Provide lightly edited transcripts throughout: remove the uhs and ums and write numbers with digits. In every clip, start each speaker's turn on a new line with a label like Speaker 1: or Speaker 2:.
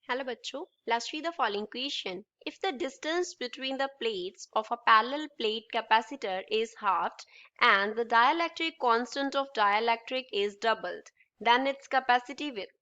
Speaker 1: Hello bachcho, let's read the following question. If the distance between the plates of a parallel plate capacitor is halved and the dielectric constant of dielectric is doubled, then its capacity will.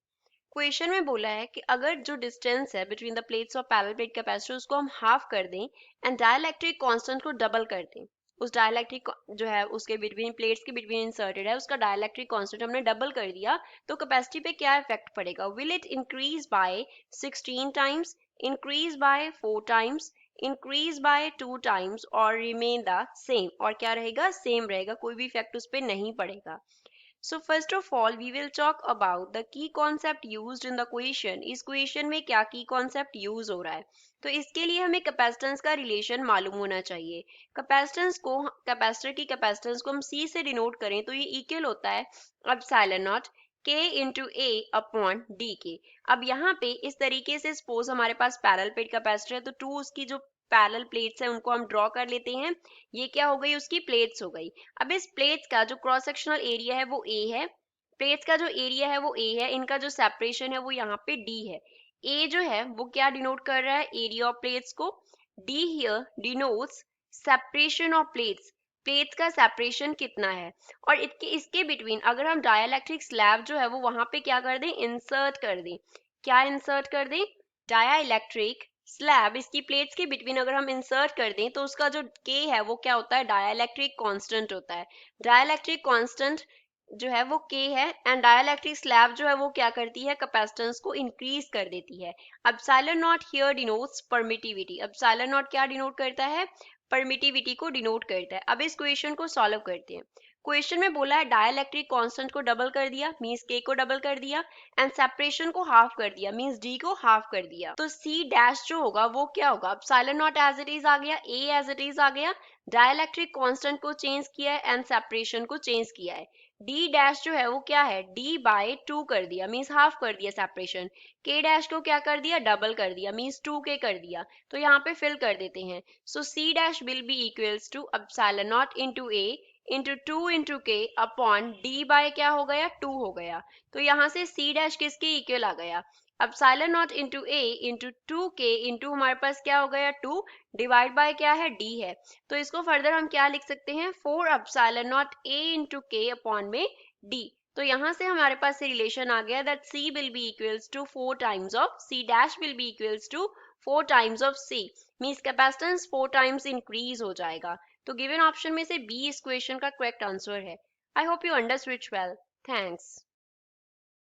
Speaker 1: Question में बोला है कि अगर जो distance है between the plates of parallel plate capacitor उसको हम half कर दें एंड डाइलेक्ट्रिक कांस्टेंट को डबल कर दें, उस डाइलेक्ट्रिक जो है उसके बिटवीन प्लेट्स के बिटवीन इंसर्टेड है उसका डाइलेक्ट्रिक कांस्टेंट हमने डबल कर दिया, तो कैपेसिटी पे क्या इफेक्ट पड़ेगा? Will it increase by 16 times, increase by 4 times, increase by 2 times और रिमेन द सेम? और क्या रहेगा? सेम रहेगा, कोई भी इफेक्ट उस पर नहीं पड़ेगा. So first of all, we will talk about the key concept used in the question. इस क्वेश्चन में क्या की कॉन्सेप्ट यूज हो रहा है? तो इसके लिए हमें कैपेसिटेंस का रिलेशन मालूम होना चाहिए. कैपेसिटर की कैपेसिटेंस को हम C से डिनोट करें तो ये इक्वल होता है epsilon not K into A upon D के. अब यहाँ पे इस तरीके से सपोज हमारे पास पैरेलल प्लेट कैपेसिटर है तो टू उसकी जो पैरेलल प्लेट्स है उनको हम ड्रॉ कर लेते हैं. ये क्या हो गई? उसकी प्लेट्स हो गई. अब इस प्लेट्स का जो क्रॉस सेक्शनल एरिया है वो A है, प्लेट्स का जो एरिया है वो A है, इनका जो सेपरेशन है वो यहाँ पे D है. A जो है वो क्या डिनोट कर रहा है? एरिया ऑफ प्लेट्स को. D here denotes separation of plates, plates का सेपरेशन कितना है. और इसके बिटवीन अगर हम डाइलेक्ट्रिक स्लैब जो है वो वहां पे क्या कर दें? इंसर्ट कर दें. क्या इंसर्ट कर दें? डाइलेक्ट्रिक स्लैब इसकी प्लेट्स के बिटवीन अगर हम इंसर्ट कर दें तो उसका जो K है वो क्या होता है? डाइलेक्ट्रिक कांस्टेंट होता है. डाइलेक्ट्रिक कांस्टेंट जो है वो K है एंड डाइलेक्ट्रिक स्लैब जो है वो क्या करती है? कैपेसिटेंस को इंक्रीज कर देती है. Epsilon not here denotes permittivity. Epsilon not क्या डिनोट करता है? परमिटिविटी को डिनोट करता है. अब इस क्वेश्चन को सॉल्व करते हैं. क्वेश्चन में बोला है डाइलेक्ट्रिक कांस्टेंट को डबल कर दिया मींस K को डबल कर दिया एंड सेपरेशन को हाफ कर दिया मींस D को हाफ कर दिया. तो C डैश जो होगा वो क्या होगा? Epsilon naught as it is आ गया, A एज इट इज आ गया, डाइलेक्ट्रिक कांस्टेंट को चेंज किया है एंड सेपरेशन को चेंज किया है. D डैश जो है वो क्या है? D बाय 2 कर दिया मींस हाफ कर दिया सेपरेशन. K डैश को क्या कर दिया? डबल कर दिया मींस 2K कर दिया. तो यहाँ पे फिल कर देते हैं. So C dash will be equals to epsilon not into A into 2 into K upon D by क्या हो गया? 2 हो गया. तो यहाँ से C डैश किसके इक्वल आ गया? Epsilon not into A into 2K into हमारे पास क्या हो गया? 2 डिवाइड बाय क्या है? D है. तो इसको फर्दर हम क्या लिख सकते हैं? 4 epsilon not A into K upon में D. तो यहाँ से हमारे पास रिलेशन आ गया that C will be equals to 4 times of C dash will be equals to 4 times of C. Means capacitance 4 times increase हो जाएगा. तो गिवन ऑप्शन में से बी इस क्वेश्चन का करेक्ट आंसर है. I hope you understood well. Thanks.